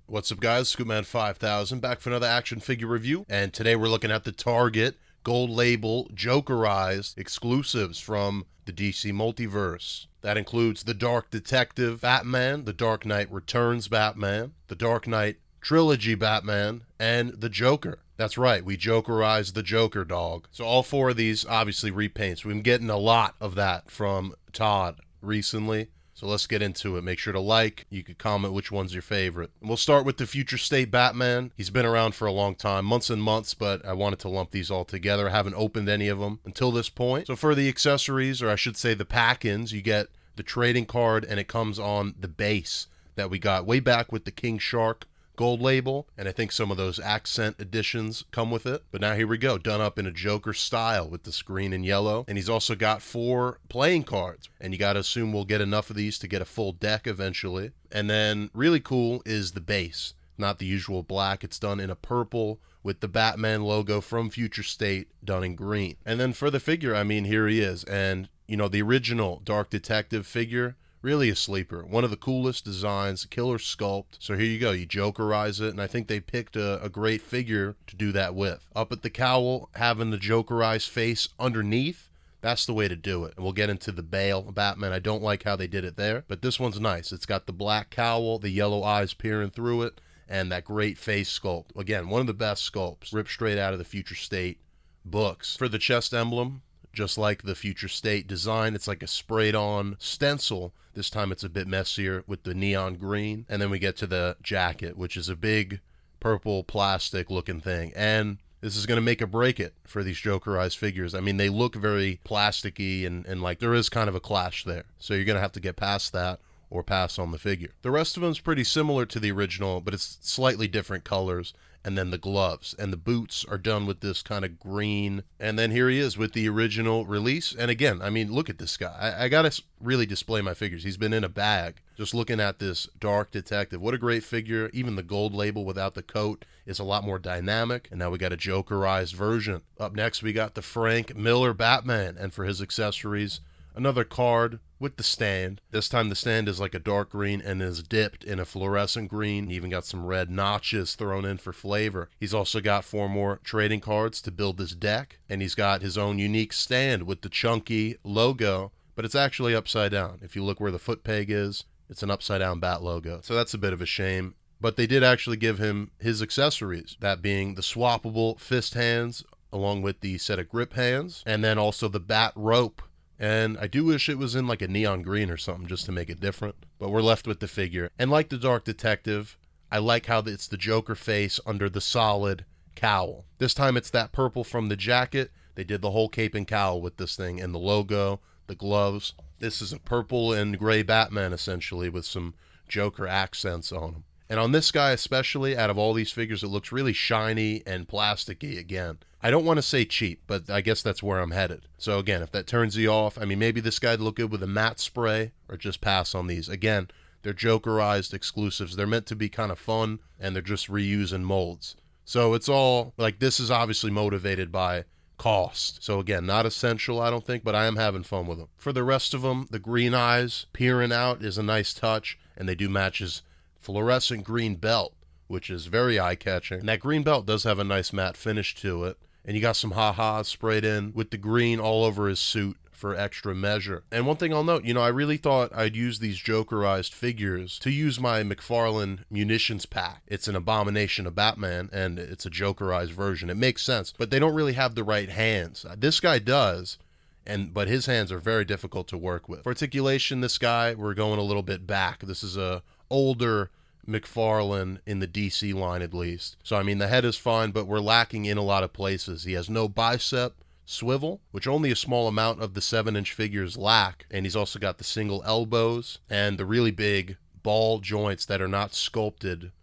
What's up, guys? Scoopman5000 back for another action figure review, and today we're looking at the Target Gold Label Jokerized exclusives from the DC Multiverse. That includes the Dark Detective Batman, the Dark Knight Returns Batman, the Dark Knight Trilogy Batman, and the Joker. That's right, we Jokerized the Joker, dog. So all four of these, obviously, repaints. We've been getting a lot of that from Todd recently. So let's get into it. Make sure to like. You can comment which one's your favorite. And we'll start with the Future State Batman. He's been around for a long time, months and months, but I wanted to lump these all together. I haven't opened any of them until this point. So for the accessories, or I should say the pack-ins, you get the trading card, and it comes on the base that we got way back with the King Shark Gold Label, and I think some of those accent editions come with it. But now here we go, done up in a Joker style with the green and yellow. And he's also got 4 playing cards, and you gotta assume we'll get enough of these to get a full deck eventually. And then really cool is the base, not the usual black. It's done in a purple with the Batman logo from Future State done in green. And then for the figure, I mean, here he is. And you know, the original Dark Detective figure, really a sleeper. One of the coolest designs, killer sculpt. So here you go, you Jokerize it, and I think they picked a great figure to do that with. Up at the cowl, having the Jokerized face underneath, that's the way to do it. And we'll get into the Bale Batman. I don't like how they did it there, but this one's nice. It's got the black cowl, the yellow eyes peering through it, and that great face sculpt. Again, one of the best sculpts, ripped straight out of the Future State books. For the chest emblem, just like the Future State design, it's like a sprayed on stencil. This time it's a bit messier with the neon green. And then we get to the jacket, which is a big purple plastic looking thing. And this is going to make or break it for these Jokerized figures. I mean, they look very plasticky and like there is kind of a clash there. So you're going to have to get past that or pass on the figure. The rest of them is pretty similar to the original, but it's slightly different colors. And then the gloves and the boots are done with this kind of green. And then here he is with the original release. And again, I mean, look at this guy. I gotta really display my figures. He's been in a bag. Just looking at this Dark Detective. What a great figure. Even the gold label without the coat is a lot more dynamic. And now we got a Jokerized version. Up next, we got the Frank Miller Batman. And for his accessories, another card with the stand. This time the stand is like a dark green and is dipped in a fluorescent green. He even got some red notches thrown in for flavor. He's also got 4 more trading cards to build this deck. And he's got his own unique stand with the chunky logo, but it's actually upside down. If you look where the foot peg is, it's an upside down bat logo. So that's a bit of a shame. But they did actually give him his accessories, that being the swappable fist hands along with the set of grip hands, and then also the bat rope. And I do wish it was in like a neon green or something just to make it different. But we're left with the figure. And like the Dark Detective, I like how it's the Joker face under the solid cowl. This time it's that purple from the jacket. They did the whole cape and cowl with this thing, and the logo, the gloves. This is a purple and gray Batman essentially with some Joker accents on him. And on this guy especially, out of all these figures, it looks really shiny and plasticky again. I don't want to say cheap, but I guess that's where I'm headed. So again, if that turns you off, I mean, maybe this guy'd look good with a matte spray, or just pass on these. Again, they're Jokerized exclusives. They're meant to be kind of fun, and they're just reusing molds. So it's all, like, this is obviously motivated by cost. So again, not essential, I don't think, but I am having fun with them. For the rest of them, the green eyes peering out is a nice touch, and they do match his fluorescent green belt, which is very eye-catching. And that green belt does have a nice matte finish to it. And you got some ha-has sprayed in with the green all over his suit for extra measure. And one thing I'll note, you know, I really thought I'd use these Jokerized figures to use my McFarlane munitions pack. It's an abomination of Batman, and it's a Jokerized version. It makes sense, but they don't really have the right hands. This guy does, but his hands are very difficult to work with. For articulation, this guy, we're going a little bit back. This is a older McFarlane in the DC line at least. So I mean, the head is fine, but we're lacking in a lot of places. He has no bicep swivel, which only a small amount of the 7-inch figures lack. And he's also got the single elbows and the really big ball joints that are not sculpted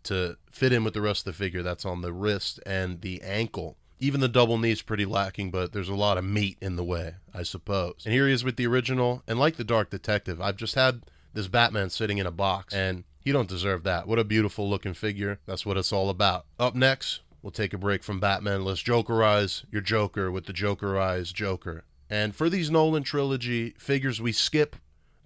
to fit in with the rest of the figure. That's on the wrist and the ankle. Even the double knee is pretty lacking, but there's a lot of meat in the way, I suppose. And here he is with the original, and like the Dark Detective, I've just had this Batman sitting in a box, and he don't deserve that. What a beautiful looking figure. That's what it's all about. Up next, we'll take a break from Batman. Let's Jokerize your Joker with the Jokerized Joker. And for these Nolan Trilogy figures, we skip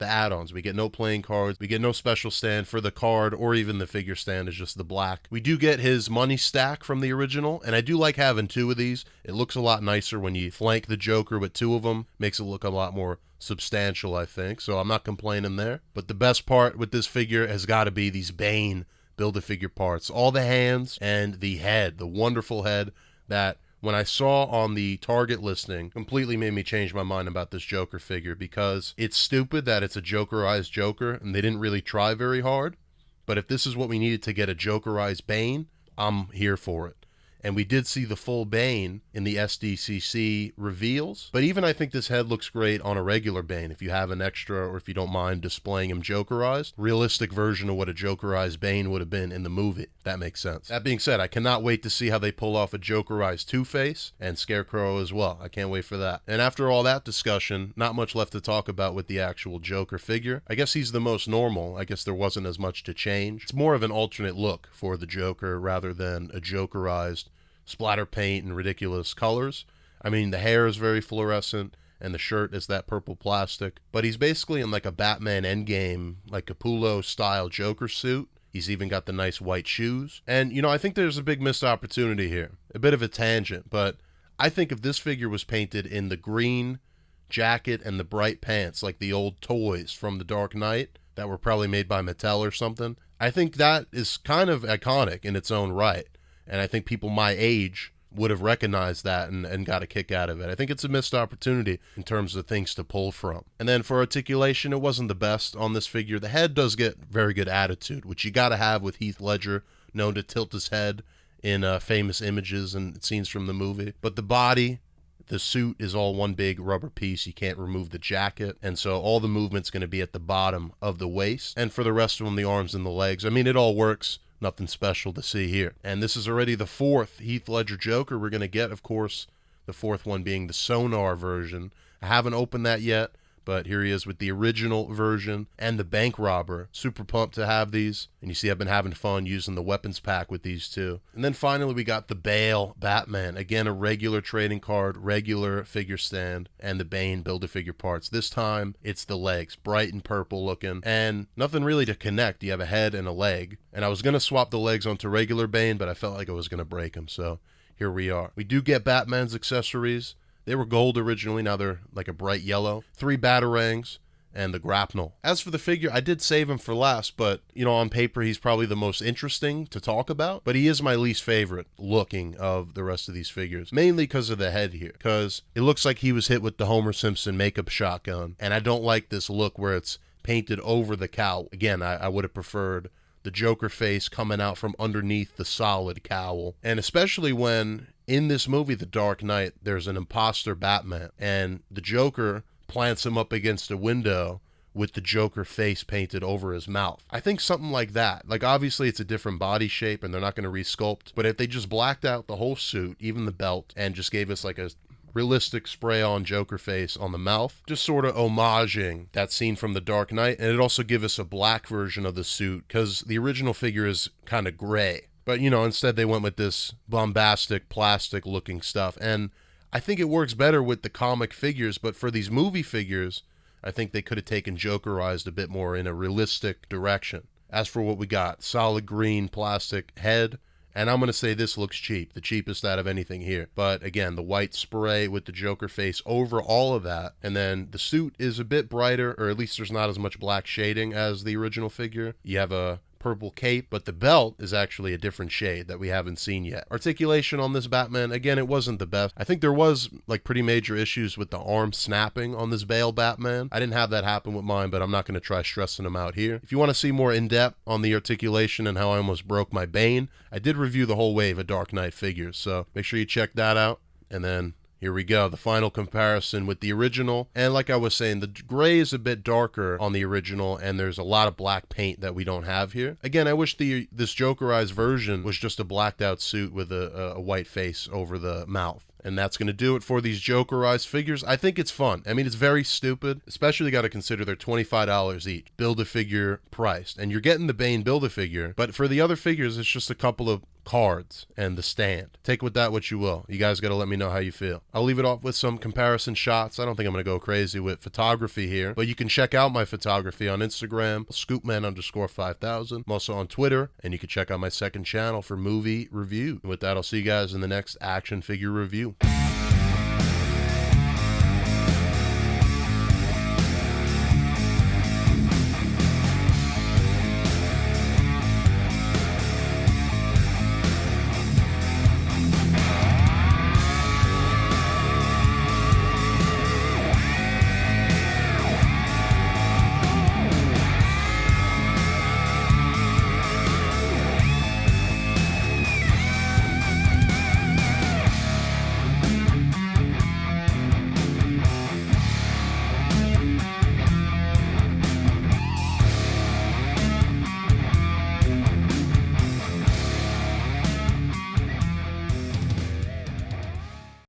the add-ons. We get no playing cards, we get no special stand for the card or even the figure stand, is just the black. We do get his money stack from the original, and I do like having two of these. It looks a lot nicer when you flank the Joker with two of them. Makes it look a lot more substantial, I think, so I'm not complaining there. But the best part with this figure has got to be these Bane Build-A-Figure parts. All the hands and the head, the wonderful head that when I saw on the Target listing completely made me change my mind about this Joker figure, because it's stupid that it's a Jokerized Joker and they didn't really try very hard. But if this is what we needed to get a Jokerized Bane, I'm here for it. And we did see the full Bane in the SDCC reveals. But even I think this head looks great on a regular Bane. If you have an extra, or if you don't mind displaying him Jokerized, realistic version of what a Jokerized Bane would have been in the movie. That makes sense. That being said, I cannot wait to see how they pull off a Jokerized Two-Face and Scarecrow as well. I can't wait for that. And after all that discussion, not much left to talk about with the actual Joker figure. I guess he's the most normal. I guess there wasn't as much to change. It's more of an alternate look for the Joker rather than a Jokerized splatter paint and ridiculous colors. I mean, the hair is very fluorescent and the shirt is that purple plastic, but he's basically in like a Batman Endgame, like Capullo style Joker suit. He's even got the nice white shoes. And, you know, I think there's a big missed opportunity here. A bit of a tangent, but I think if this figure was painted in the green jacket and the bright pants, like the old toys from The Dark Knight that were probably made by Mattel or something, I think that is kind of iconic in its own right. And I think people my age would have recognized that and got a kick out of it. I think it's a missed opportunity in terms of things to pull from. And then for articulation, it wasn't the best on this figure. The head does get very good attitude, which you got to have with Heath Ledger, known to tilt his head in famous images and scenes from the movie. But the body, the suit is all one big rubber piece. You can't remove the jacket. And so all the movement's going to be at the bottom of the waist. And for the rest of them, the arms and the legs. I mean, it all works. Nothing special to see here. And this is already the fourth Heath Ledger Joker we're going to get, of course, the fourth one being the Sonar version. I haven't opened that yet, but here he is with the original version and the bank robber. Super pumped to have these. And you see I've been having fun using the weapons pack with these two. And then finally we got the Bale Batman. Again, a regular trading card, regular figure stand, and the Bane Build-A-Figure parts. This time it's the legs, bright and purple looking, and nothing really to connect. You have a head and a leg. And I was going to swap the legs onto regular Bane, but I felt like I was going to break them. So here we are. We do get Batman's accessories. They were gold originally, now they're like a bright yellow. 3 batarangs and the grapnel. As for the figure, I did save him for last, but, you know, on paper he's probably the most interesting to talk about, but he is my least favorite looking of the rest of these figures, mainly because of the head here, because it looks like he was hit with the Homer Simpson makeup shotgun, and I don't like this look where it's painted over the cowl. Again, I would have preferred the Joker face coming out from underneath the solid cowl, and especially when in this movie, The Dark Knight, there's an imposter Batman, and the Joker plants him up against a window with the Joker face painted over his mouth. I think something like that. Like, obviously, it's a different body shape, and they're not going to resculpt, but if they just blacked out the whole suit, even the belt, and just gave us like a realistic spray-on Joker face on the mouth, just sort of homaging that scene from The Dark Knight, and it also give us a black version of the suit, because the original figure is kind of gray. But, you know, instead they went with this bombastic, plastic-looking stuff. And I think it works better with the comic figures, but for these movie figures, I think they could have taken Jokerized a bit more in a realistic direction. As for what we got, solid green plastic head, and I'm going to say this looks cheap, the cheapest out of anything here. But again, the white spray with the Joker face over all of that, and then the suit is a bit brighter, or at least there's not as much black shading as the original figure. You have a purple cape, but the belt is actually a different shade that we haven't seen yet. Articulation on this Batman, again, it wasn't the best. I think there was like pretty major issues with the arm snapping on this Bale Batman. I didn't have that happen with mine, but I'm not going to try stressing them out here. If you want to see more in-depth on the articulation and how I almost broke my Bane, I did review the whole wave of Dark Knight figures, so make sure you check that out. And then here we go, the final comparison with the original. And like I was saying, the gray is a bit darker on the original, and there's a lot of black paint that we don't have here. Again, I wish this Jokerized version was just a blacked out suit with a white face over the mouth. And that's going to do it for these Jokerized figures. I think it's fun. I mean, it's very stupid, especially got to consider they're $25 each. Build-A-Figure priced. And you're getting the Bane Build-A-Figure, but for the other figures, it's just a couple of cards and the stand. Take with that what you will. You guys got to let me know how you feel. I'll leave it off with some comparison shots. I don't think I'm going to go crazy with photography here, but you can check out my photography on Instagram, scoopman_5000. I'm also on Twitter, and you can check out my second channel for movie review. With that, I'll see you guys in the next action figure review.